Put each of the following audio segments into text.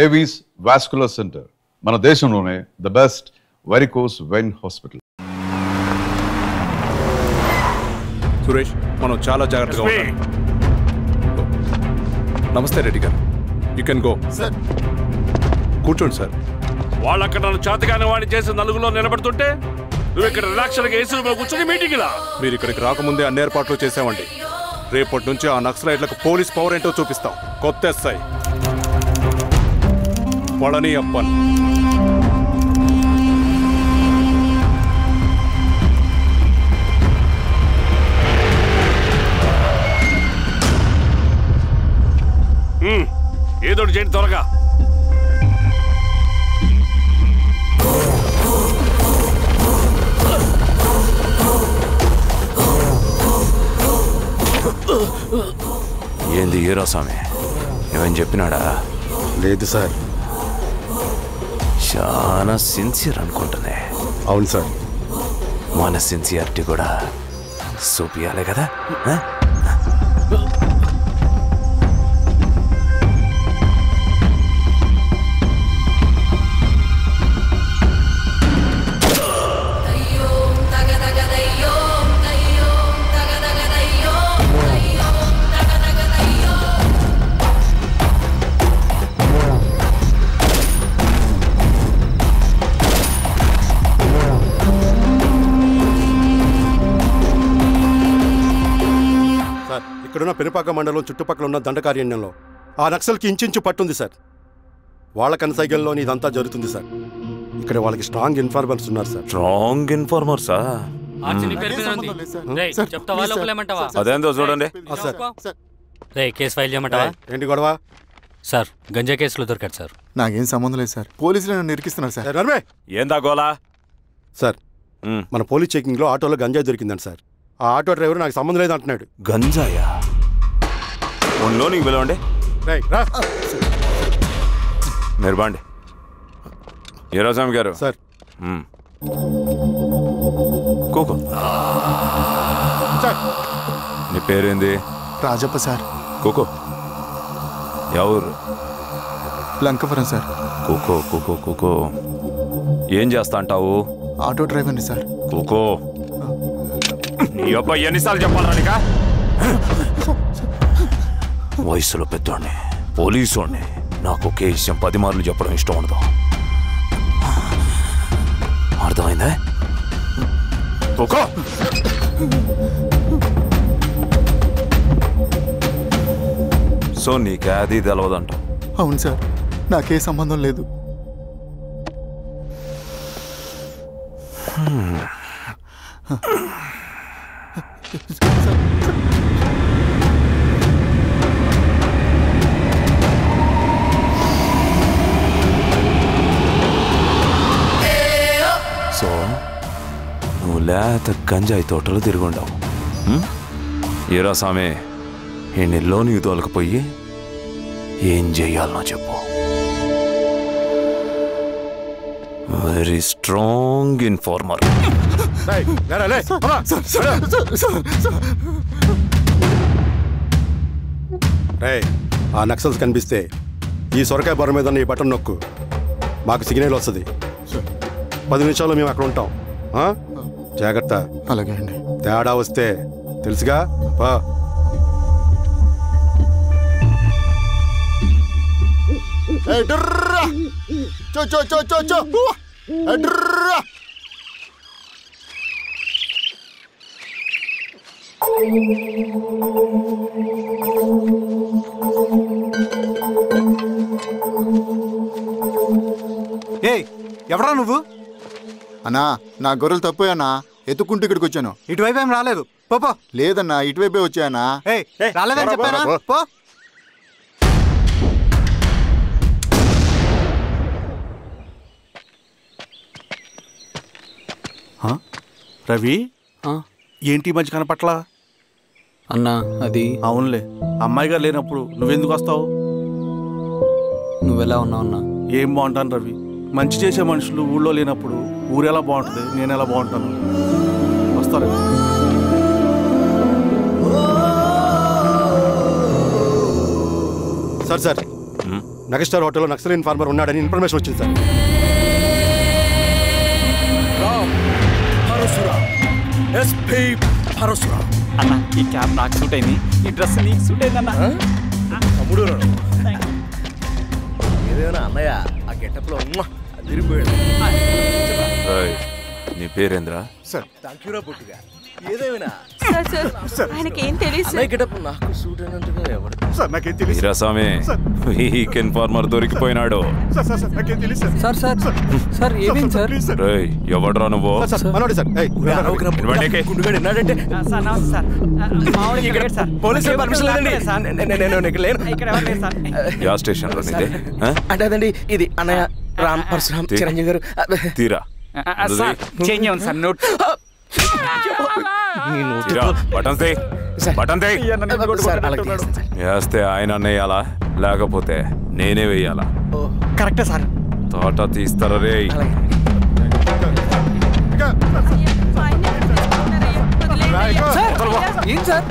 Avis vascular centre మన దేశంలోనే the best varicose vein hospital. Suresh, మనం చాలా జాగ్రత్తగా ఉండాలి. నమస్తే రెడ్డి గారు, యూ కెన్ గో. సార్ కూర్చోండి సార్. వాళ్ళు అక్కడ నన్ను చేతగానే వాడిని చేసి నలుగులో నిలబడుతుంటే నువ్వు ఇక్కడ రిలాక్స్గా ఏసీ రూమ్లో కూర్చొని మీటింగ్ ఇలా. మీరు ఇక్కడికి రాకముందే అన్ని ఏర్పాట్లు చేసామండి. రేపటి నుంచి ఆ నక్సలైట్లకు పోలీస్ పవర్ ఏంటో చూపిస్తాం. కొత్త ఎస్ఐ పళని అప్పన్. ఏదోటి చేయండి త్వరగా. ఏంది హీరోస్వామి, ఏమని చెప్పినాడా? లేదు సార్. చాలా సిన్సియర్ అనుకుంటున్నా. అవును సార్. మన సిన్సియారిటీ కూడా చూపియాలి కదా. ఇక్కడున్న పెనుపాక మండలం చుట్టుపక్కల ఉన్న దండకారణ్యంలో ఆ నక్సల్కి ఇంచుంచు పట్టుంది సార్. వాళ్ళ కనసైగల్లోని ఇదంతా జరుగుతుంది సార్. ఇక్కడ వాళ్ళకి స్ట్రాంగ్ ఇన్ఫార్మర్స్ ఉన్నారు సార్. స్ట్రాంగ్ ఇన్ఫార్మర్సా? అదేందో చూడండి. కేసు ఫైల్ చేయమంటావా? ఏంటి గొడవ సార్? గంజా కేసులో దొరికాడు సార్. నాకేం సంబంధం లేదు సార్. పోలీసులు నన్ను ఇరికిస్తున్నారు సార్. నర్మే, ఏందా గోలా? సార్, మన పోలీస్ చెకింగ్లో ఆటోలో గంజాయి దొరికిందండి సార్. ఆ ఆటో డ్రైవర్ నాకు సంబంధం లేదు అంటున్నాడు. గంజాయా? ఒంట్లో నీకు పిలవండి. మీరు బాండి. హీరోస్వామి గారు సార్. కోకో, నీ పేరేంది? రాజప్ప సార్. కోకో, ఎవరు? లంకపురం సార్. కోకో కోకో కోకో, ఏం చేస్తా అంటావు? ఆటో డ్రైవర్ని సార్. కోకో, నీ అబ్బాయి ఎన్నిసార్లు చెప్పాలా నీకా? వయసులో పెద్దోడిని, పోలీసోడిని, నాకు ఒకే విషయం 10 మార్లు చెప్పడం ఇష్టం ఉండదు. అర్థమైందా? కోకో, సో నీకే అది తెలవదంట? అవును సార్, నాకే సంబంధం లేదు. సో నువ్వు లేత గంజాయి తోటలు తిరుగుండవు. ఏరా సామే, ఈ నెలలో నీకు తోలకపోయి ఏం చెయ్యాలనో చెప్పు. Very strong informer. ఆ నక్సల్స్ కనిపిస్తే ఈ సొరకాయ బొర మీద ఈ బటన్ నొక్కు, మాకు సిగ్నల్ వస్తుంది. 10 నిమిషాల్లో మేము అక్కడ ఉంటాం. జాగ్రత్త. అలాగే అండి. తేడా వస్తే తెలుసుగా. ఎవరా నువ్వు? అన్నా, నా గొర్రెలు తప్పోయన్నా, ఎత్తుకుంటూ ఇక్కడికి వచ్చాను. ఇటువైపు ఏం రాలేదు. పో. లేదన్నా, ఇటువైపే వచ్చానా. రాలేదని చెప్పానా? పో. రవి, ఏంటి మధ్య కనపట్ల? అన్నా అది అవునులే, అమ్మాయి గారు లేనప్పుడు నువ్వెందుకు వస్తావు? నువ్వెలా ఉన్నావు అన్నా? ఏం బాగుంటాను రవి, మంచి చేసే మనుషులు ఊళ్ళో లేనప్పుడు ఊరు ఎలా బాగుంటుంది, నేను ఎలా బాగుంటాను? వస్తారా? సార్ మెగాస్టార్ హోటల్లో నక్సల్ ఇన్ఫార్మర్ ఉన్నాడని ఇన్ఫర్మేషన్ వచ్చింది సార్. అన్న ఈ క్యాప్ నాకు సూట్ అయింది, ఈ డ్రెస్ నీకు సూట్ అయింది అన్న. తమ్ముడు ఏదేమైనా అన్నయ్య ఆ గెటప్లో తిరిగిపోయాడు. నీ పేరేంద్రా? Sir thank యూరా పుట్టిగా. ఏదేమైనా ఆయనకి ఏం తెలియదు అన్నయ్య గెటప్ నాకు సూట్ అయినట్టుగా ఎవరు సార్ నాకేం తెలియదు. వీరాస్వామి, వీక్ ఇన్ఫార్మర్ దొరికిపోయినాడు. నాకేం తెలియదు సార్. సార్ సార్ సార్ ఏమేం సార్? రేయ్, ఎవడ్రా నువ్వు? మనోడి సార్. గుండుగాడు ఎన్నాడంటే పోలీసులు పర్మిషన్ లేదండి, నేను ఇక్కడ లేను. యా స్టేషన్ లో నీదే? అంటే అదండి ఇది అన్నయ్య రామ్ పరశురామ్ చిరంజీవి గారు. తీరా చేంజ్ ఉంది సార్ నోట్. వేస్తే ఆయన వేయాలా, లేకపోతే నేనే వేయాలా? కరెక్టే సార్. తోట తీస్తారా రే? ఏం సార్?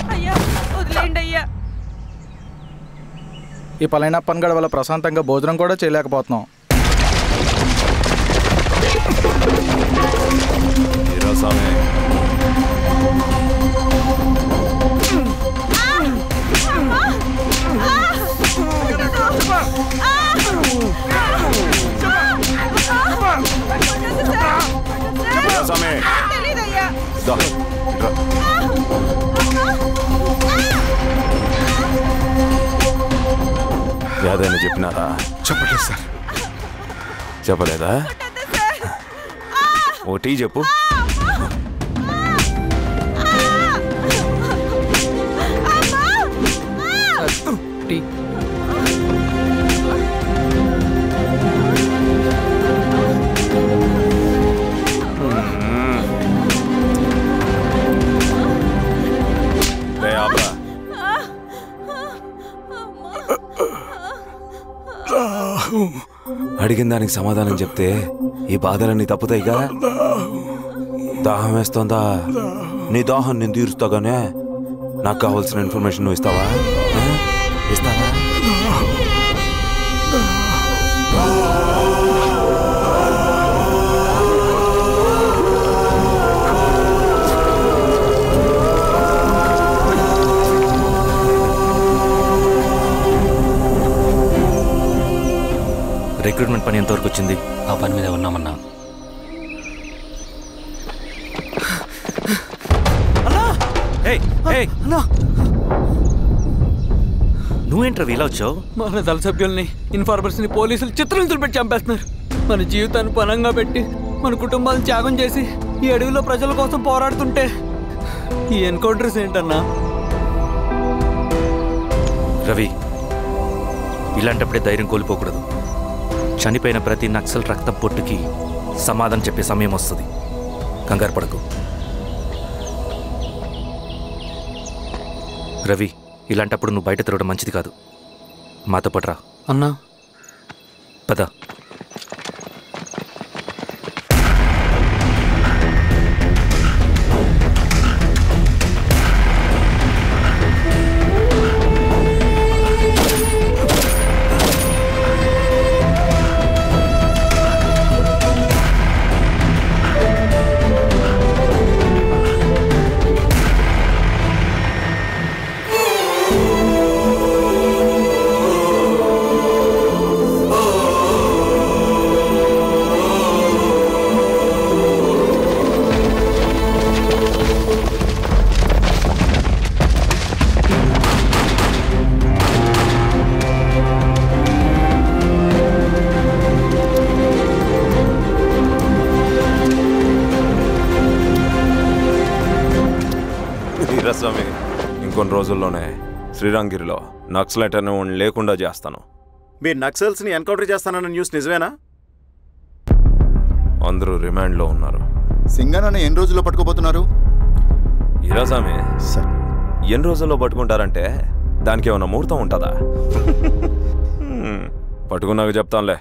ఈ పలైన పనిగడ వల్ల ప్రశాంతంగా భోజనం కూడా చేయలేకపోతున్నాం. వీరాస్వామి, యాదైనా చెప్పినారా? చెప్పలేదు సార్. చెప్పలేదా? ఓ టీ చెప్పు. టీ అడిగిన దానికి సమాధానం చెప్తే ఈ బాధలన్నీ తప్పుతాయిగా. దాహం వేస్తోందా? నీ దాహం నేను తీరుస్తాగానే నాకు కావాల్సిన ఇన్ఫర్మేషన్ నువ్వు ఇస్తావా? ఇస్తావా? రిక్రూట్మెంట్ పని ఎంతవరకు వచ్చింది? ఆ పని మీద ఉన్నామన్నా. నువ్వేంట్రా ఇలా వచ్చావు? మన దళ సభ్యుల్ని, ఇన్ఫార్మర్స్ని పోలీసులు చిత్రహింసలు పెట్టి చంపేస్తున్నారు. మన జీవితాన్ని పనంగా పెట్టి మన కుటుంబాలను త్యాగం చేసి ఈ అడవిలో ప్రజల కోసం పోరాడుతుంటే ఈ ఎన్కౌంటర్స్ ఏంటన్నా? రవి, ఇలాంటప్పుడే ధైర్యం కోల్పోకూడదు. చనిపోయిన ప్రతి నక్సల్ రక్తం పొట్టుకి సమాధానం చెప్పే సమయం వస్తుంది. కంగారు పడకు రవి. ఇలాంటప్పుడు నువ్వు బయట తిరగడం మంచిది కాదు. మాతో పట్రా అన్నా. పద. వీరాస్వామి, ఇంకొన్ని రోజుల్లోనే శ్రీరంగిరిలో నక్సలైట్ అని లేకుండా చేస్తాను. మీరు నక్సల్స్ని ఎన్కౌంటర్ చేస్తానన్న న్యూస్ నిజమేనా? అందరూ రిమాండ్లో ఉన్నారు. సింగన్న ఎన్ని రోజుల్లో పట్టుకోబోతున్నారు? వీరాస్వామి, ఎన్ని రోజుల్లో పట్టుకుంటారంటే దానికి ఏమైనా ముహూర్తం ఉంటుందా? పట్టుకున్నాక చెప్తానులే.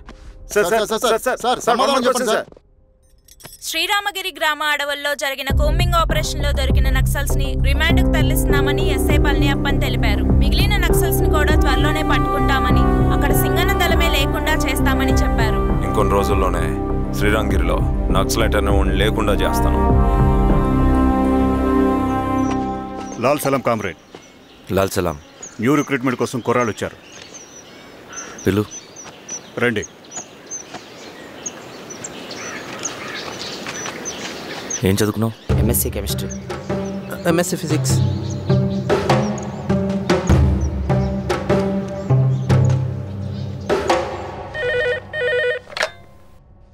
శ్రీరామగిరి గ్రామ అడవుల్లో జరిగిన కోంబింగ్ ఆపరేషన్ లో దొరికిన నక్సల్స్ ని రిమాండ్ కు తరలిస్తున్నామని ఎస్ఐ పళనియప్పన్ తెలిపారు. మిగిలిన నక్సల్స్ ని కూడా త్వరలోనే పట్టుకుంటామని, అక్కడ సింగన్న దళమే లేకుండా చేస్తామని చెప్పారు. ఇంకొన్ని రోజుల్లోనే శ్రీరంగిరిలో నక్సలైట్ అనే లేకుండా చేస్తాను. లాల్ సలాం కామ్రేడ్. లాల్ సలాం. న్యూ రిక్రూట్మెంట్ కోసం కుర్రాళ్ళు వచ్చారు. పిలు. రండి. ఏం చదువుకున్నావు? MSc chemistry. MSc physics.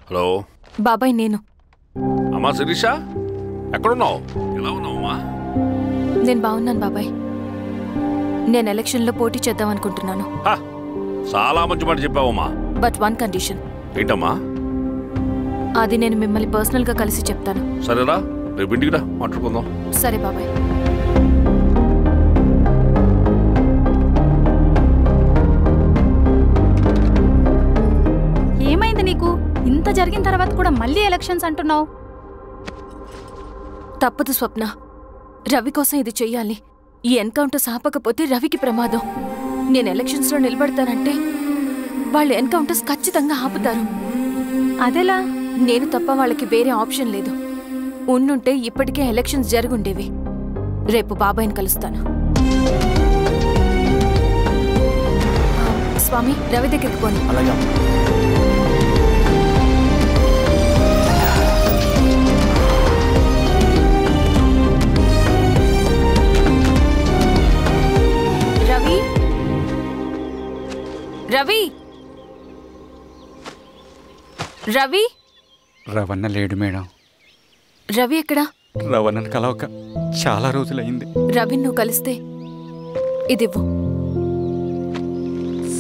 Hello బాబాయ్, నేను. అమ్మా శిరీష, ఎక్కడున్నావు? ఎలా ఉన్నావమ్మా? నేను బాగున్నాను బాబాయ్. నేను ఎలక్షన్లో పోటీ చేద్దాం అనుకుంటున్నాను. చాలా మంచి మాట చెప్పావమ్మా. But one condition. ఏంటమ్మా? అది నేను మిమ్మల్ని పర్సనల్గా కలిసి చెప్తాను. సరేరా, రేపు ఇంటికి రా, మాట్లాడుకుందాం. సరే బాబాయ్. ఏమైంది నీకు? ఇంత జరిగిన తర్వాత కూడా మళ్ళీ ఎలక్షన్స్ అంటున్నావు? తప్పదు స్వప్న. రవి కోసం ఇది చెయ్యాలి. ఈ ఎన్కౌంటర్స్ ఆపకపోతే రవికి ప్రమాదం. నేను ఎలక్షన్స్లో నిలబడతానంటే వాళ్ళు ఎన్కౌంటర్స్ ఖచ్చితంగా ఆపుతారు. అదెలా? నేను తప్ప వాళ్ళకి వేరే ఆప్షన్ లేదు. ఉండుంటే ఇప్పటికే ఎలక్షన్స్ జరుగుండేవి. రేపు బాబాయ్ని కలుస్తాను. స్వామి, రవి దగ్గరికి పోనీ. రవి, రవి, రవి. రవణ లేడు మేడం. రవి ఎక్కడా? రవణను కలవక చాలా రోజులైంది. రవి నువ్వు కలిస్తే ఇదివ్వు.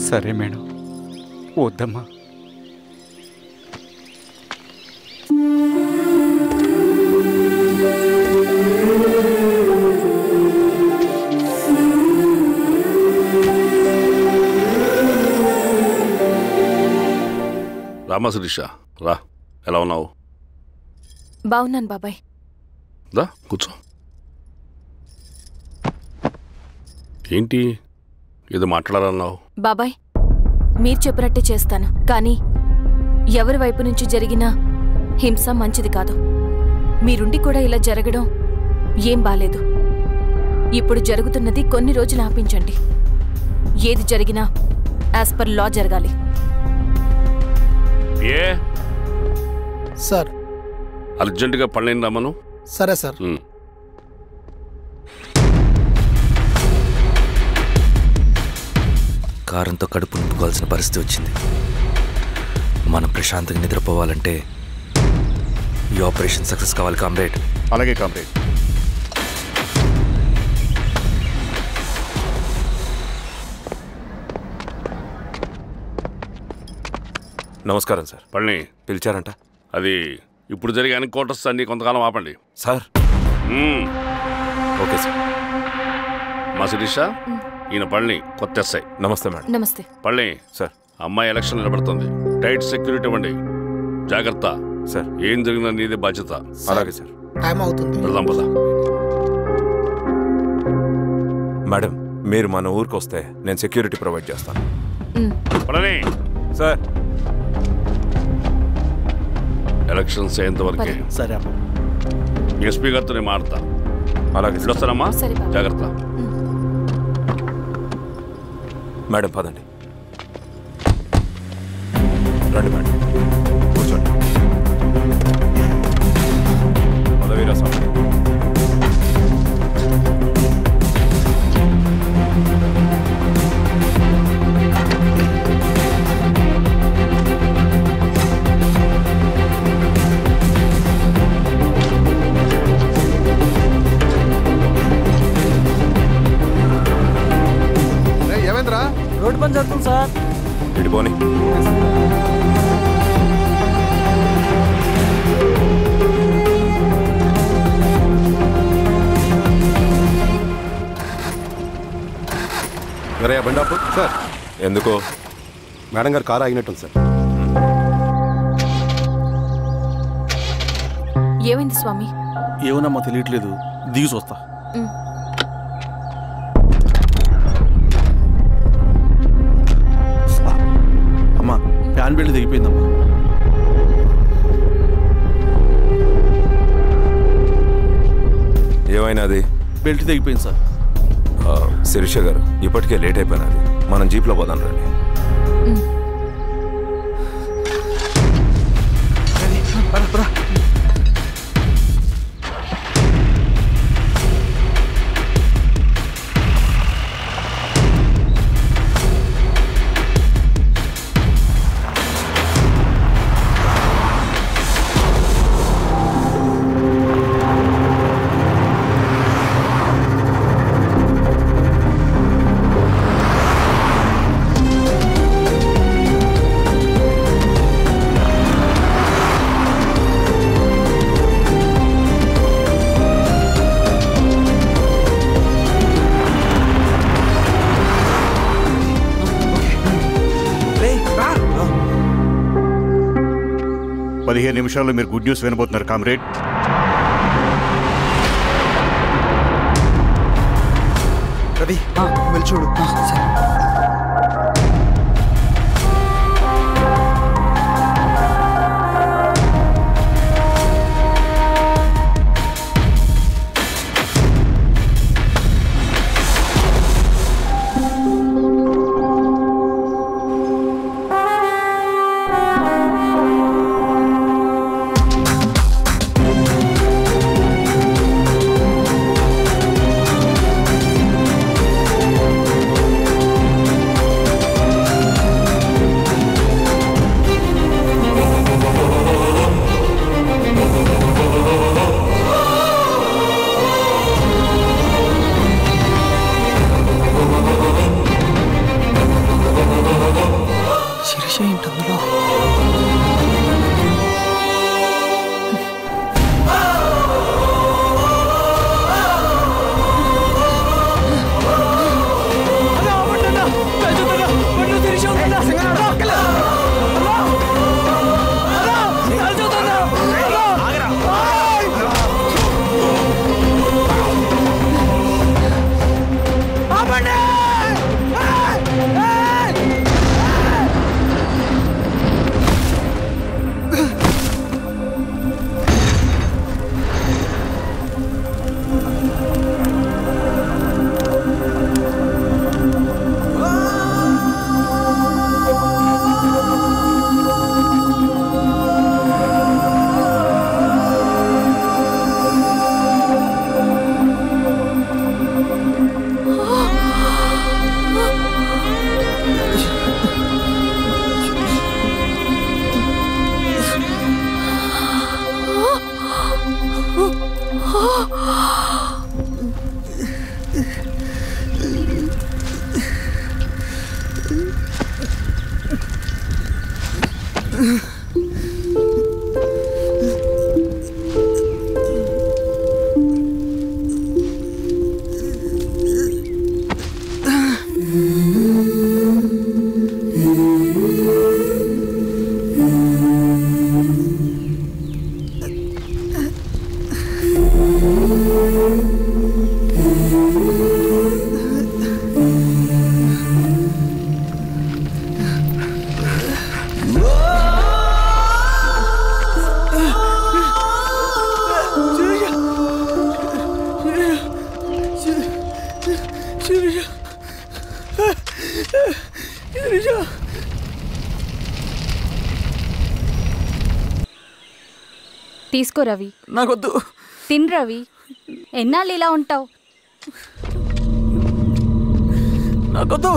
సరే మేడం. వద్దమ్మా. రామా శిరీష, రా. ఎలా ఉన్నావు? బాగున్నాను బాబాయ్. రా కూర్చో. ఏంటి ఏదో మాట్లాడాలన్నావు? బాబాయ్, మీరు చెప్పినట్టే చేస్తాను. కానీ ఎవరి వైపు నుంచి జరిగిన హింస మంచిది కాదు. మీరుండి కూడా ఇలా జరగడం ఏం బాలేదు. ఇప్పుడు జరుగుతున్నది కొన్ని రోజులు ఆపించండి. ఏది జరిగినా యాజ్ పర్ లా జరగాలి. ఏ సార్, అర్జెంటుగా పళ్ళని రమ్మను. సరే సార్. కారంతో కడుపు నింపుకోవాల్సిన పరిస్థితి వచ్చింది. మనం ప్రశాంతంగా నిద్రపోవాలంటే ఈ ఆపరేషన్ సక్సెస్ కావాలి కామ్రేడ్. అలాగే కామ్రేడ్. నమస్కారం సార్. పళ్ళని పిలిచారంట? అది ఇప్పుడు జరిగే ఎన్కౌంటర్స్ అన్ని కొంతకాలం ఆపండి సార్. Okay sir. మా శిరీష, ఈయన పళ్ళని కొత్త ఎస్ఐ. నమస్తే మేడం. నమస్తే. పళ్ళని సార్. అమ్మాయి ఎలక్షన్ నిలబడుతుంది. టైట్ సెక్యూరిటీ ఇవ్వండి. జాగ్రత్త సార్. ఏం జరిగినా నీదే బాధ్యత. అలాగే సార్. టైం అవుతుంది. వెళ్దాం పద. మేడం, మీరు మన ఊరికి వస్తే నేను సెక్యూరిటీ ప్రొవైడ్ చేస్తాను. పళ్ళని సార్. ఎలక్షన్స్ అయ్యేంతవరకే. సరే అమ్మా. ఎస్పీ గారితో నేను మారుతా. అలాగే వస్తానమ్మా. జాగ్రత్త. మేడం పదండి. రండి మేడం, కూర్చోండి. పదవీరా స్వామి. ఏమైందిరా? రోడ్డు పని జరుగుతుంది సార్. ఇడిపోని. బండాపు సార్. ఎందుకో? మేడం గారు కారు ఆగినట్టుంది సార్. ఏమైంది స్వామి? ఏమోనమ్మా తెలియట్లేదు. దిగి చూస్తా. అమ్మా ఫ్యాన్ బెల్ట్ దిగిపోయిందమ్మా. ఏమైనాది? బెల్ట్ దిగిపోయింది సార్. శిరీష గారు, ఇప్పటికే లేట్ అయిపోయినది, మనం జీప్లో పోదాం రండి. నిమిషాల్లో మీరు గుడ్ న్యూస్ వినబోతున్నారు కామ్రేడ్. రవి వెళ్ళి చూడు. తీసుకో రవి. నాకొద్దు. తిన్ రవి, ఎన్నాళ్ళు ఇలా ఉంటావు? నాకొద్దు.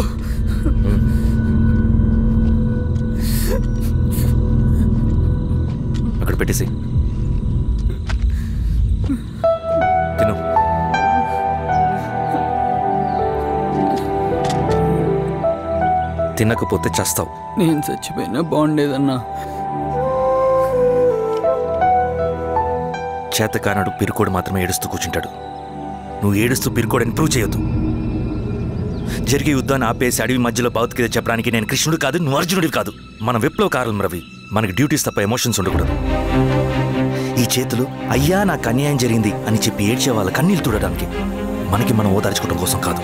అక్కడ పెట్టేసి తిను. తినకపోతే చస్తావు. నేను చచ్చిపోయినా బాగుండేదన్నా. చేతకానడు పిరుకోడు మాత్రమే ఏడుస్తూ కూర్చుంటాడు. నువ్వు ఏడుస్తూ పిరుకోడని ప్రూవ్ చేయొద్దు. జరిగే యుద్ధాన్ని ఆపేసి అడవి మధ్యలో భౌతికత చెప్పడానికి నేను కృష్ణుడు కాదు, నువ్వు అర్జునుడివి కాదు. మన విప్లవకారులం రవి. మనకి డ్యూటీస్ తప్ప ఎమోషన్స్ ఉండకూడదు. ఈ చేతులు అయ్యా నాకు అన్యాయం జరిగింది అని చెప్పి ఏడ్చే వాళ్ళ కన్నీళ్ళు తుడడానికి, మనకి మనం ఓదార్చుకోవడం కోసం కాదు.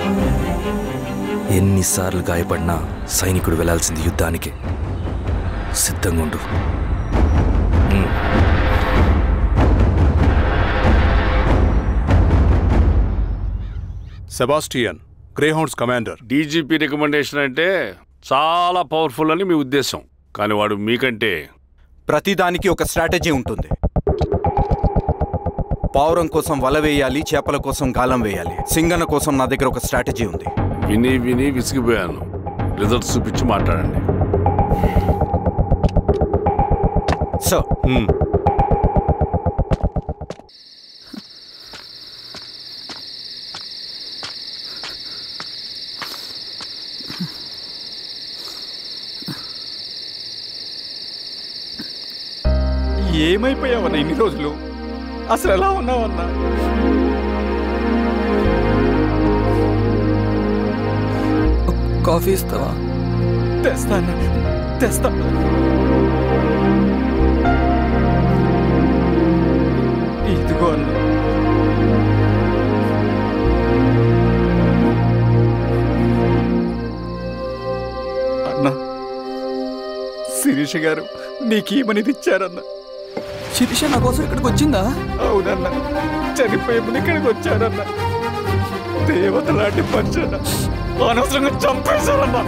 ఎన్నిసార్లు గాయపడినా సైనికుడు వెళ్లాల్సింది యుద్ధానికి. సిద్ధంగా ఉండు. Sebastian, Greyhounds commander. DGP recommendation అంటే చాలా పవర్ఫుల్ అని మీ ఉద్దేశం, కానీ వాడు మీకంటే ప్రతిదానికి ఒక స్ట్రాటజీ ఉంటుంది. పావురం కోసం వల వేయాలి, చేపల కోసం గాలం వేయాలి. సింగన్న కోసం నా దగ్గర ఒక స్ట్రాటజీ ఉంది. విని విని విసిగిపోయాను. రిజల్ట్స్ చూపించి మాట్లాడండి. సో ఏమైపోయావన్నా ఇన్ని రోజులు? అసలు ఎలా ఉన్నావన్నా? కాఫీ ఇస్తావా? తెస్తాను. ఇదిగో అన్న. అన్నా, శిరీష గారు నీకేమనేది ఇచ్చారన్నా. శిరీష నా కోసం ఇక్కడికి వచ్చిందా? అవునన్నా, చనిపోయే ముందు ఇక్కడికి వచ్చారన్నా. దేవత లాంటి మనిషి అనవసరంగా చంపేశారన్నా.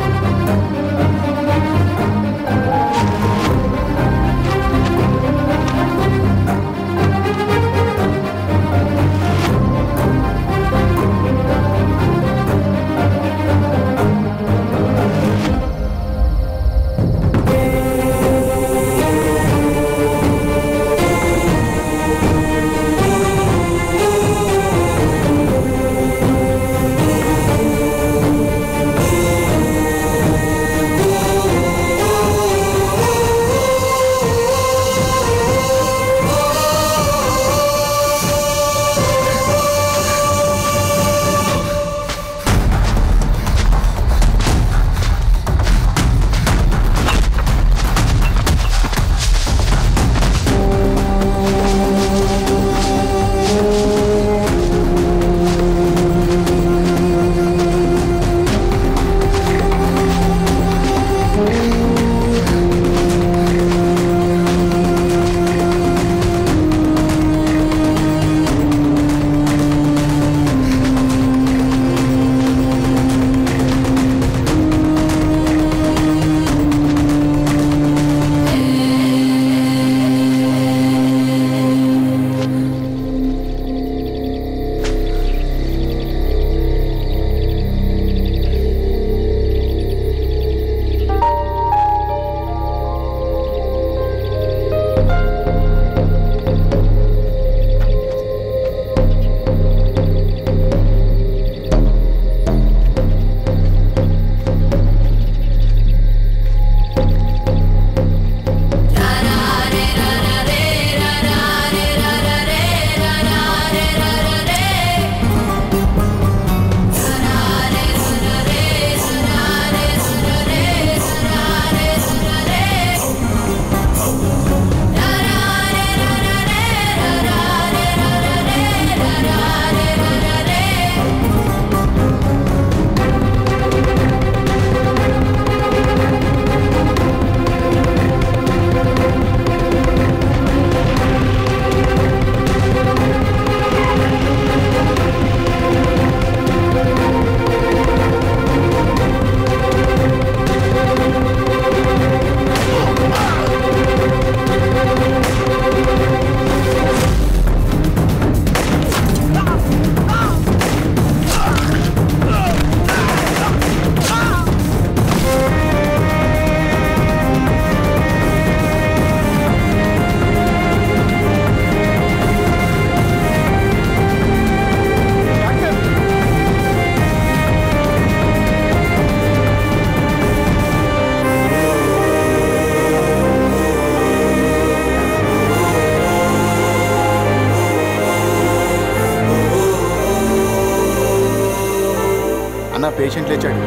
పేషెంట్ లేచాడు.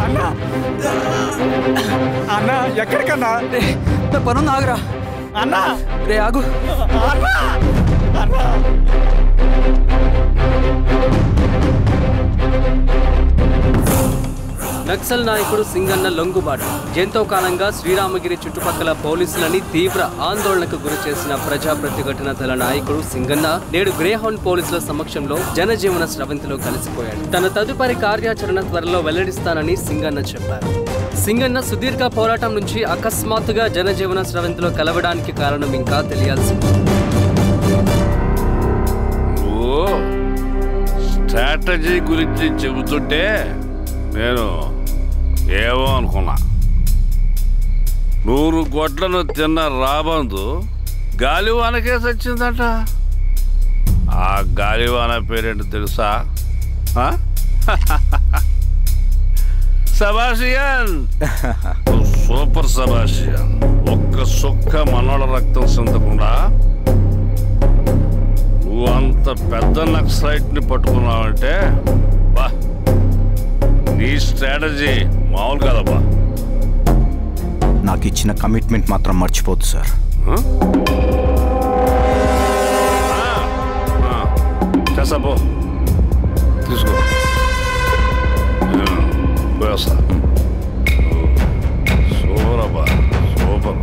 అన్నా అన్నా ఎక్కడికన్నా? నా పనుంది, ఆగురా. అన్నా రే ఆగు. అన్నా అన్నా నక్సల్ నాయకుడు సింగన్న లొంగుబాటు ఎంతో కాలంగా శ్రీరామగిరి చుట్టుపక్కల పోలీసులని తీవ్ర ఆందోళనకు గురి చేసిన ప్రజా ప్రతిఘటన దళ నాయకుడు సింగన్న నేడు గ్రేహౌండ్ పోలీసుల సమక్షంలో జనజీవన స్రవంతిలో కలిసిపోయాడు. తన తదుపరి కార్యాచరణ త్వరలో వెల్లడిస్తానని సింగన్న చెప్పారు. సింగన్న సుదీర్ఘ పోరాటం నుంచి అకస్మాత్తుగా జనజీవన స్రవంతిలో కలవడానికి కారణం ఇంకా తెలియాల్సి ఉంది. స్ట్రాటజీ గురించి చెబుతుంటే నేను ఏమో అనుకున్నా. 100 గొడ్లను తిన్న రాబందు గాలివానకే సచ్చిందట. ఆ గాలివాన పేరేంటి తెలుసా? సబాషియన్. సూపర్ సబాషియన్. ఒక్క సుక్క మనోళ్ళ రక్తం చెందకుండా నువ్వు అంత పెద్ద నక్సలైట్ని పట్టుకున్నావంటే బా, నీ స్ట్రాటజీ మామూలు కదబ్బా. నాకు ఇచ్చిన కమిట్మెంట్ మాత్రం మర్చిపోద్దు సార్. చేసాబో, తీసుకో. పోయొస్తా. సూపర్ అబ్బా, సూపర్.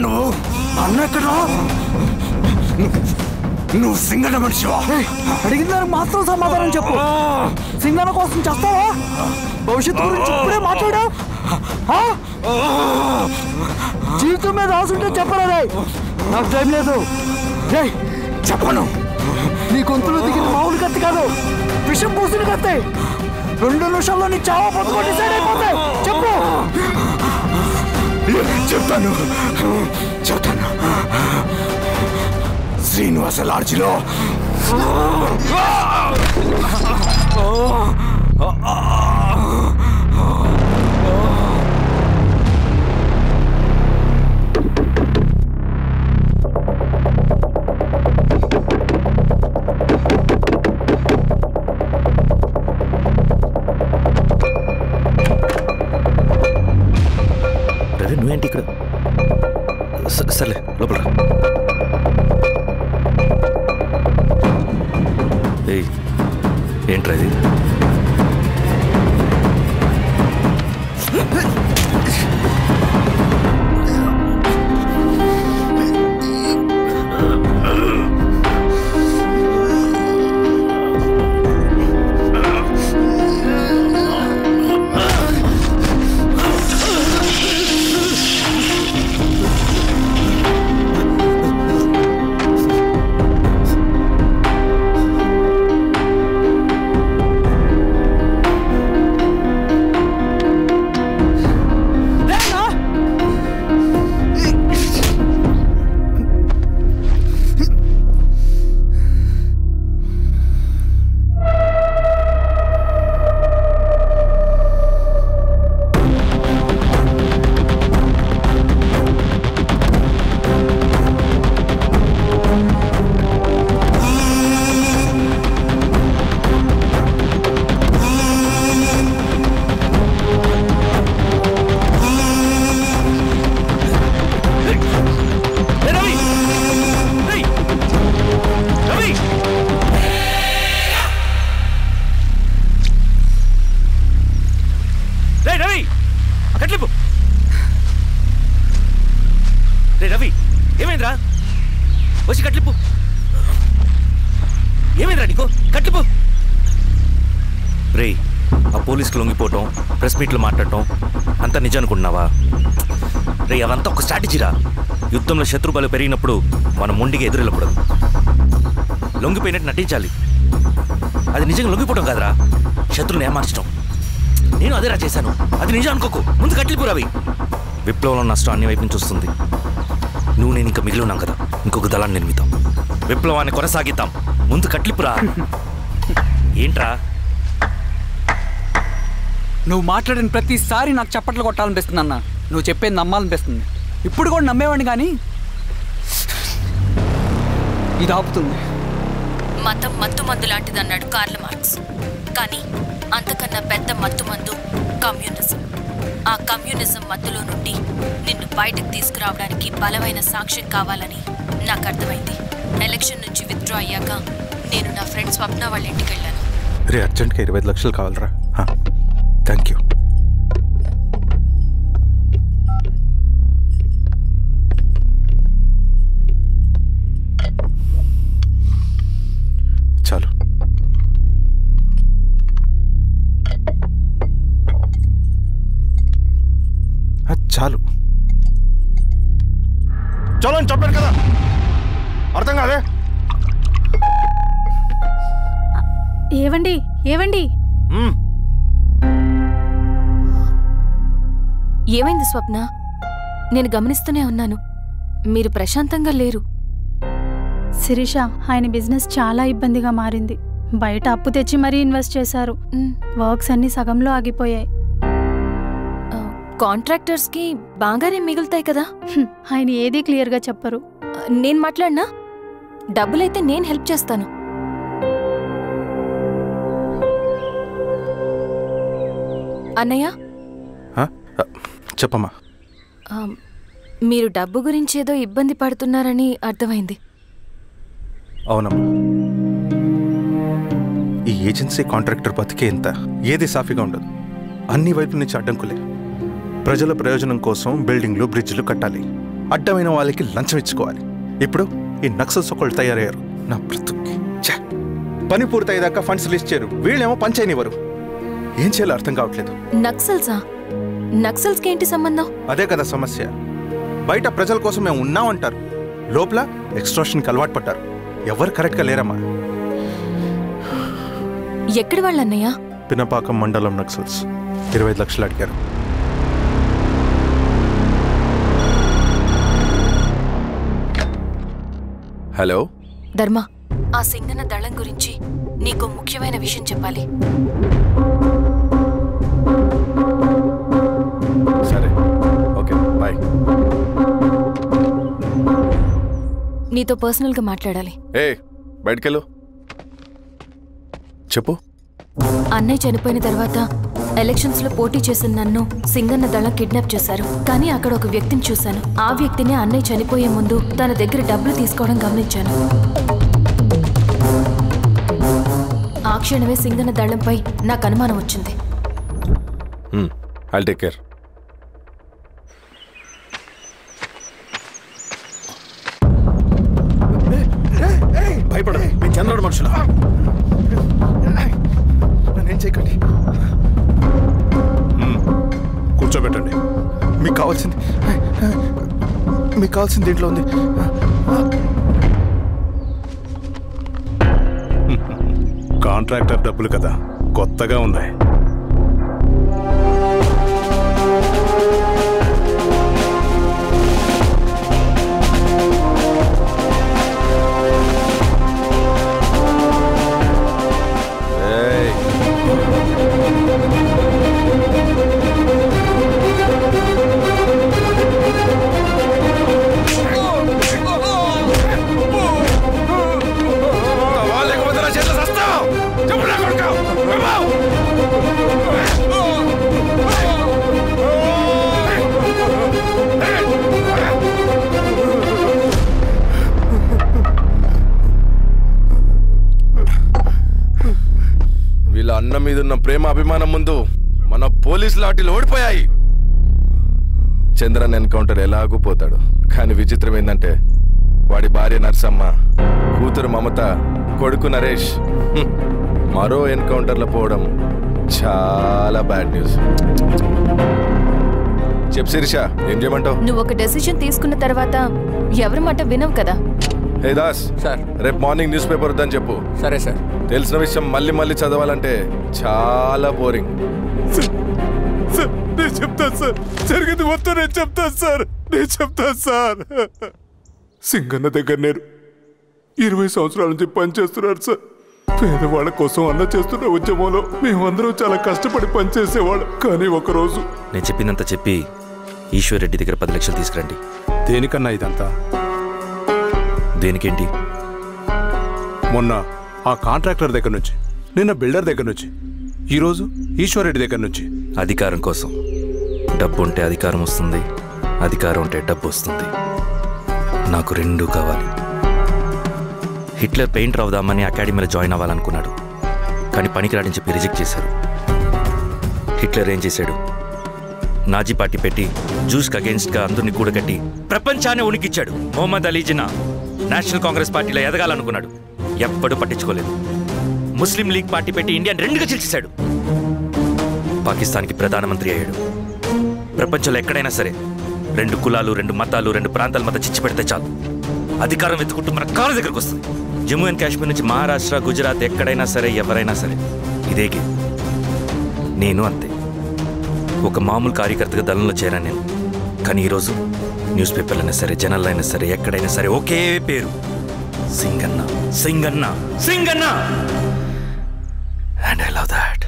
నువ్వు అన్నెక్కడా? నువ్వు సింగన్న మనిషివా? అడిగిన దానికి మాత్రం సమాధానం చెప్పు. సింగన్న కోసం చేస్తావా? భవిష్యత్తు గురించి ఇప్పుడే మాట్లాడా? జీవితం మీద రాసుంటే చెప్పరా? నాకు టైం లేదు. చెప్పను. నీ గొంతులో దిగిన మామూలు కత్తి కాదు, విషం పూసిన కత్తి. 2 నిమిషాల్లో నీ చావా బతుకు డిసైడ్ అయిపోతాయి. చెప్పు. చెప్తాను. శ్రీనివాస లాడ్జిలో నువ్వేంటి ఇక్కడ? సర్లే లోపల. ఏంట్రా ఇది? రవి, ఏమైందిరా? వచ్చి కట్లిప్పు. ఏమైందిరా నీకు? కట్లిప్పు. రే, ఆ పోలీసుకి లొంగిపోవటం, ప్రెస్ మీట్లు మాట్లాడటం అంతా నిజం అనుకుంటున్నావా? రే, అవంతా ఒక స్ట్రాటజీరా. యుద్ధంలో శత్రుబలు పెరిగినప్పుడు మనం మొండిగా ఎదురెళ్ళకూడదు. లొంగిపోయినట్టు నటించాలి. అది నిజంగా లొంగిపోవటం కాదురా, శత్రువుని ఏమార్చడం. నేను అదేరా చేశాను. అది నిజం అనుకోకు. ముందు కట్లిప్పు రవి. విప్లవంలో నష్టం అన్ని వైపు నుంచి వస్తుంది. నువ్వు నేను ఇంకా మిగిలి ఉన్నాం కదా, ఇంకొక దళాన్ని నిర్మితాం, విప్లవాన్ని కొనసాగిద్దాం. ముందు కట్లిప్పురా. ఏంట్రా నువ్వు మాట్లాడిన ప్రతిసారి నాకు చప్పట్లు కొట్టాలనిపిస్తుంది అన్న. నువ్వు చెప్పేది నమ్మాలనిపిస్తుంది. ఇప్పుడు కూడా నమ్మేవాడిని కానీ ఇది ఆపుతుంది. మతం మత్తు మందు లాంటిది అన్నాడు కార్ల్ మార్క్స్. కానీ అంతకన్నా పెద్ద మత్తు మందు కమ్యూనిజం. ఆ కమ్యూనిజం మత్తులో నుండి నిన్ను బయటకు తీసుకురావడానికి బలమైన సాక్ష్యం కావాలని నాకు అర్థమైంది. ఎలక్షన్ నుంచి విత్డ్రా అయ్యాక నేను నా ఫ్రెండ్ స్వప్న వాళ్ళ ఇంటికి వెళ్ళాను. రే అర్జెంట్గా 25 లక్షలు కావాలరా. Thank you. చాలు. చాలు చలో అని చెప్పాను కదా, అర్థం కాదే? ఏవండి ఏవండి ఏమైంది స్వప్న? నేను గమనిస్తూనే ఉన్నాను, మీరు ప్రశాంతంగా లేరు. శిరీష, ఆయన బిజినెస్ చాలా ఇబ్బందిగా మారింది. బయట అప్పు తెచ్చి మరీ ఇన్వెస్ట్ చేశారు. వర్క్స్ అన్ని సగంలో ఆగిపోయాయి. కాంట్రాక్టర్స్కి బాగానే మిగులుతాయి కదా. ఆయన ఏదీ క్లియర్గా చెప్పరు. నేను మాట్లాడినా డబ్బులైతే నేను హెల్ప్ చేస్తాను. అన్నయ్య చెప్పమ్మా. మీరు డబ్బు గురించి ఏదో ఇబ్బంది పడుతున్నారని అర్థమైంది. అవునమ్మా, ఈ ఏజెన్సీ కాంట్రాక్టర్ బతికే ఇంత ఏది సాఫీగా ఉండదు. అన్ని వైపుల నుంచి అడ్డంకులే. ప్రజల ప్రయోజనం కోసం బిల్డింగ్లు బ్రిడ్జ్లు కట్టాలి, అడ్డమైన వాళ్ళకి లంచం ఇచ్చుకోవాలి. ఇప్పుడు ఈ నక్సల్స్ ఒకళ్ళు తయారయ్యారు. నా బ్రతుక్కి పని పూర్తయ్యేదాకా ఫండ్స్ లిస్ట్ చేయరు, వీళ్ళేమో పని చేయనివ్వరు. ఏం చేయాలో అర్థం కావట్లేదు. నక్సల్సా? నక్సల్స్కి ఏంటి సంబంధం? అదే కదా సమస్య. బయట ప్రజల కోసం మేము ఉన్నామంటారు, లోపల ఎక్స్ట్రాషన్కి అలవాటు పడ్డారు. ఎవరు కరెక్ట్గా లేరమ్మా. ఎక్కడి వాళ్ళన్నయ్య? పినపాకం మండలం నక్సల్స్ 25 లక్షలు అడిగారు. హలో ధర్మ, ఆ సింగన్న దళం గురించి నీకు ముఖ్యమైన విషయం చెప్పాలి. సరే, ఓకే, బాయ్. నీతో పర్సనల్గా మాట్లాడాలి. బయటకెళ్ళు. చెప్పు. అన్నయ్య చనిపోయిన తర్వాత ఎలక్షన్స్ లో పోటీ చేసిన నన్ను సింగన్న దళం కిడ్నాప్ చేశారు. కానీ అక్కడ ఒక వ్యక్తిని చూశాను. ఆ వ్యక్తిని అన్నయ్య చనిపోయే ముందు తన దగ్గర డబ్బులు తీసుకోవడం గమనించాను. ఆ క్షణమే సింగన్న దళంపై నాకు అనుమానం వచ్చింది. I'll take care. భయపడదు, మేము చంద్రుడు మనుషులు. నన్నేం చేయకండి. కూర్చోబెట్టండి. మీకు కావాల్సింది దీంట్లో ఉంది. కాంట్రాక్టర్ డబ్బులు కదా, కొత్తగా ఉన్నాయి. వీళ్ళ అన్న మీదున్న ప్రేమ అభిమానం ముందు మన పోలీస్ లాఠీలు ఓడిపోయాయి. చంద్రన్ ఎన్కౌంటర్ ఎలాగూ పోతాడు. కానీ విచిత్రం ఏంటంటే వాడి భార్య నర్సమ్మ, కూతురు మమత, కొడుకు నరేష్ మరో ఎన్కౌంటర్లో పోవడం చాలా బ్యాడ్ న్యూస్. చెప్పు శిరీష, ఏం చేయమంటావు? నువ్వు ఒక డెసిషన్ తీసుకున్న తర్వాత ఎవరి మాట వినవు కదా. హే దాస్ సార్, రేపు మార్నింగ్ న్యూస్ పేపర్ వద్దని చెప్పు. సరే సార్. తెలిసిన విషయం మళ్ళీ మళ్ళీ చదవాలంటే చాలా బోరింగ్. నేను చెప్తాను సార్, జరిగింది మొత్తం నేను చెప్తాను సార్. సింగన్న దగ్గర నేను 20 సంవత్సరాల నుంచి పనిచేస్తున్నాను సార్. పేదవాళ్ళ కోసం అన్న చేస్తున్న ఉద్యమంలో మేమందరం చాలా కష్టపడి పనిచేసేవాళ్ళం. కానీ ఒకరోజు నేను చెప్పినంత చెప్పి ఈశ్వర్ రెడ్డి దగ్గర 10 లక్షలు తీసుకురండి. దేనికన్నా ఇదంతా? దేనికేంటి? మొన్న ఆ కాంట్రాక్టర్ దగ్గర నుంచి, నిన్న బిల్డర్ దగ్గర నుంచి, ఈరోజు ఈశ్వర్ రెడ్డి దగ్గర నుంచి. అధికారం కోసం. డబ్బు ఉంటే అధికారం వస్తుంది, అధికారం ఉంటే డబ్బు వస్తుంది. నాకు రెండూ కావాలి. హిట్లర్ పెయింటర్ అవుదామని అకాడమీలో జాయిన్ అవ్వాలనుకున్నాడు, కానీ పనికిరాడని చెప్పి రిజెక్ట్ చేశారు. హిట్లర్ ఏం చేశాడు? నాజీ పార్టీ పెట్టి జూస్కి అగేన్స్ట్గా అందరినీ కూడగట్టి ప్రపంచాన్ని ఉనికిచ్చాడు. మొహమ్మద్ అలీ జిన్నా నేషనల్ కాంగ్రెస్ పార్టీలో ఎదగాలనుకున్నాడు, ఎప్పుడూ పట్టించుకోలేదు. ముస్లిం లీగ్ పార్టీ పెట్టి ఇండియాని రెండుగా చీల్చేశాడు. పాకిస్తాన్కి ప్రధానమంత్రి అయ్యాడు. ప్రపంచంలో ఎక్కడైనా సరే 2 కులాలు, 2 మతాలు, 2 ప్రాంతాల మధ్య చిచ్చు పెడితే చాలు, అధికారం వెతుకుంటూ మన కాళ్ళ దగ్గరకు వస్తుంది. జమ్మూ అండ్ కాశ్మీర్ నుంచి మహారాష్ట్ర, గుజరాత్ ఎక్కడైనా సరే, ఎవరైనా సరే ఇదే గేమ్. నేను అంతే. ఒక మామూలు కార్యకర్తగా దళంలో చేరాను నేను. కానీ ఈరోజు న్యూస్ పేపర్లైనా సరే, జనాల్లో అయినా సరే, ఎక్కడైనా సరే ఒకే పేరు, Singanna, Singanna, Singanna. And I love that.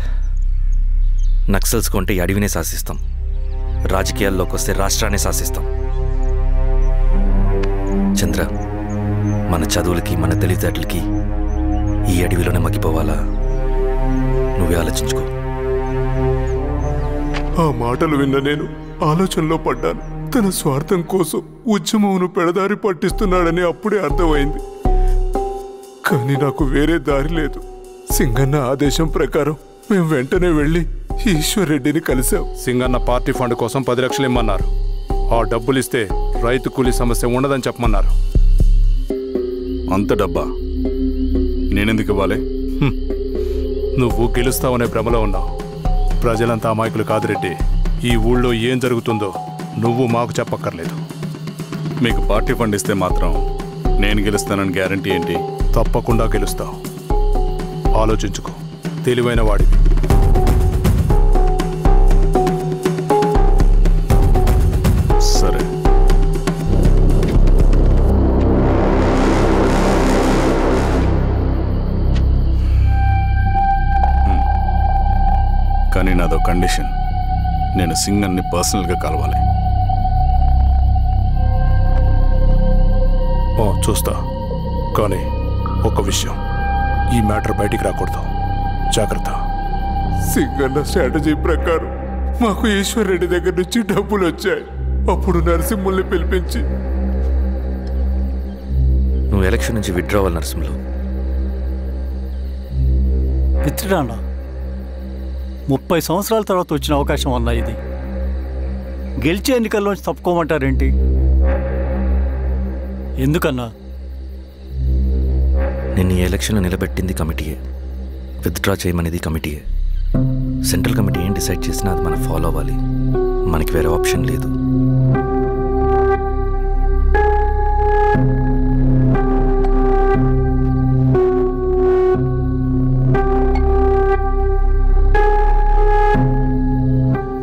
Naxals కొంటే ఈ అడవినే శాసిస్తాం, రాజకీయాల్లోకి వస్తే రాష్ట్రాన్ని శాసిస్తాం. చంద్ర, మన చదువులకి, మన తెలివితేటలకి ఈ అడవిలోనే మగ్గిపోవాలా? నువ్వే ఆలోచించుకో. ఆ మాటలు విన్న నేను ఆలోచనలో పడ్డాను. తన స్వార్థం కోసం ఉద్యమమును పెడదారి పట్టిస్తున్నాడని అప్పుడే అర్థమైంది. కానీ నాకు వేరే దారి లేదు. సింగన్న ఆదేశం ప్రకారం మేము వెంటనే వెళ్ళి ఈశ్వర్ రెడ్డిని కలిశాం. సింగన్న పార్టీ ఫండ్ కోసం 10 లక్షలు ఇమ్మన్నారు. ఆ డబ్బులు ఇస్తే రైతు కూలీ సమస్య ఉండదని చెప్పమన్నారు. అంత డబ్బా నేనెందుకు ఇవ్వాలి? నువ్వు గెలుస్తావనే భ్రమలో ఉన్నావు. ప్రజలంతా అమాయకులు కాదు రెడ్డి. ఈ ఊళ్ళో ఏం జరుగుతుందో నువ్వు మాకు చెప్పక్కర్లేదు. మీకు పార్టీ ఫండ్ ఇస్తే మాత్రం నేను గెలుస్తానని గ్యారంటీ ఏంటి? తప్పకుండా గెలుస్తావు. ఆలోచించుకో, తెలివైన వాడివి. సరే, కానీ నాదో కండిషన్. నేను సింగన్ని పర్సనల్గా కలవాలి. చూస్తా, కానీ ఒక విషయం, ఈ మ్యాటర్ బయటికి రాకూడదు. జాగ్రత్త. సింగన్న స్ట్రాటజీ ప్రకారం మాకు ఈశ్వర్ రెడ్డి దగ్గర నుంచి డబ్బులు వచ్చాయి. అప్పుడు నరసింహుల్ని పిలిపించి, నువ్వు ఎలక్షన్ నుంచి విత్డ్రా అవ్వాలి నరసింహులు. విత్డ్రానా? 30 సంవత్సరాల తర్వాత వచ్చిన అవకాశం అన్నా ఇది. గెలిచే ఎన్నికల్లోంచి తప్పుకోమంటారేంటి? ఎందుకన్నా? నిన్ను ఈ ఎలక్షన్లో నిలబెట్టింది కమిటీయే, విత్డ్రా చేయమనేది కమిటీయే. సెంట్రల్ కమిటీ ఏం డిసైడ్ చేసినా అది మనం ఫాలో అవ్వాలి. మనకి వేరే ఆప్షన్ లేదు.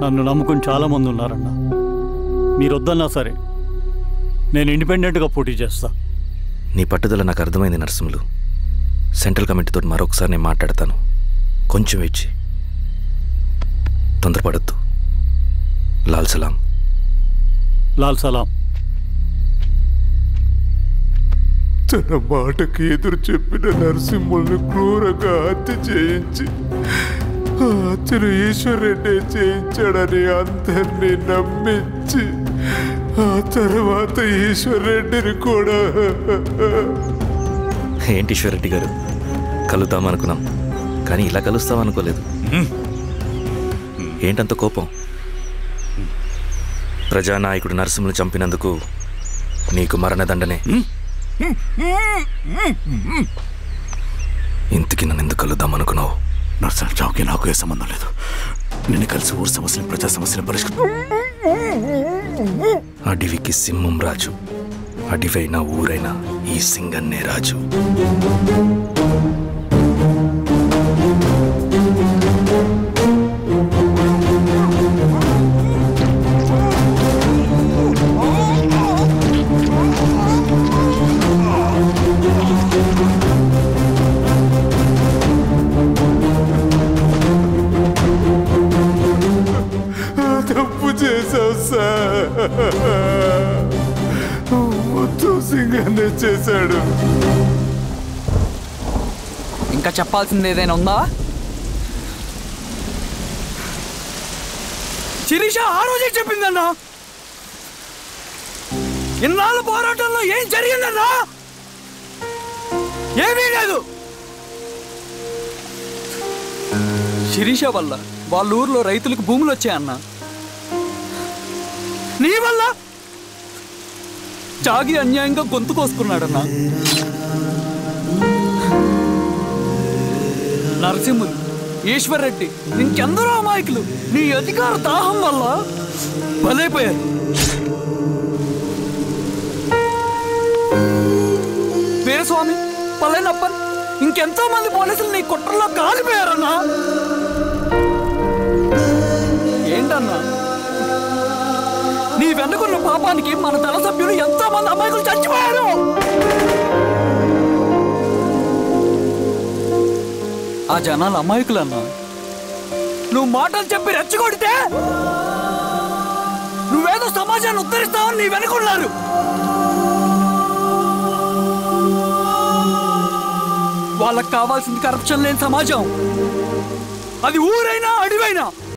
నన్ను నమ్ముకుని చాలామంది ఉన్నారన్నా. మీరు వద్దన్నా సరే నేను ఇండిపెండెంట్గా పోటీ చేస్తా. నీ పట్టుదల నాకు అర్థమైంది నరసింహులు. సెంట్రల్ కమిటీతో మరొకసారి నేను మాట్లాడతాను. కొంచెం వెయిట్ చేయి, తొందరపడద్దు. లాల్ సలాం. లాల్ సలాం. తన మాటకి ఎదురు చెప్పిన నరసింహుల్ని క్రూరంగా హత్య చేయించి ఆ హత్యను ఈశ్వర్ రెడ్డి చేయించాడని అందరినీ నమ్మించి ఆ తర్వాత ఈశ్వర్ రెడ్డిని కూడా. ఏంటి ఈశ్వర్ రెడ్డి గారు, కలుద్దామనుకున్నాం కానీ ఇలా కలుస్తామనుకోలేదు. ఏంటంత కోపం? ప్రజానాయకుడు నరసింహులు చంపినందుకు నీకు మరణదండనే. ఇంతకీ నన్ను ఎందుకు కలుద్దామనుకున్నావు? నర్సన్ చావుకి నాకు ఏ సంబంధం లేదు. నిన్ను కలిసి ఊరు సమస్యలు, ప్రజా సమస్యలు పరిష్కరించు. అడవికి సింహం రాజు, అడవైనా ఊరైనా ఈ సింగన్నే రాజు. మొత్తం సింగన్నే చేశాడు. ఇంకా చెప్పాల్సింది ఏదైనా ఉందా? శిరీష ఆ రోజే చెప్పిందన్నా. ఇన్నాళ్ళ పోరాటంలో ఏం జరిగిందన్నా? ఏమీ లేదు. శిరీష వల్ల వాళ్ళ ఊర్లో రైతులకు భూములు వచ్చాయన్నా. నీ వల్ల చాగి అన్యాయంగా గొంతు కోసుకున్నాడన్నా. నరసింహులు, ఈశ్వర్ రెడ్డి, ఇంకెందరో అమాయకులు నీ అధికార దాహం వల్ల బలైపోయారు. వీరస్వామి, పల్లెనప్పన్, ఇంకెంతో మంది పోలీసులు నీ కుట్రలో కాలిపోయారన్నా. ఏంటన్నా నీ వెనుకున్న పాపానికి మన దళ సభ్యులు ఎంతో మంది అమాయకులు చచ్చిపోయారు. ఆ జనాలు అమాయకులన్నా. నువ్వు మాటలు చెప్పి రెచ్చగొడితే నువ్వేదో సమాజాన్ని ఉద్ధరిస్తావని నీ వెనుకున్నారు. వాళ్ళకి కావాల్సింది కరప్షన్ లేని సమాజం. అది ఊరైనా అడివైనా.